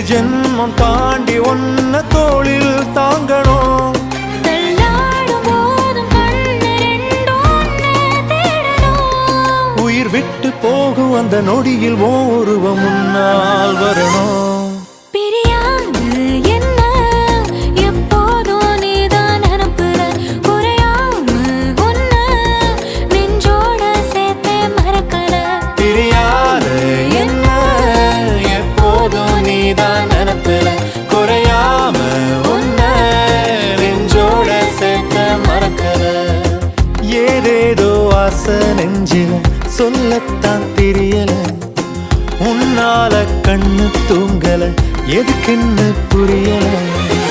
ஜென்மம் தாண்டி ஒன்ன தோளில் தாங்கணும். உயிர் விட்டு போகும் அந்த நொடியில் ஓருவம் முன்னால் வரணும். ஏதேதோ ஆசை நெஞ்சில சொல்லத்தான் தெரியல, உன்னால கண்ணு தூங்கல, எதுக்குன்னு புரியல.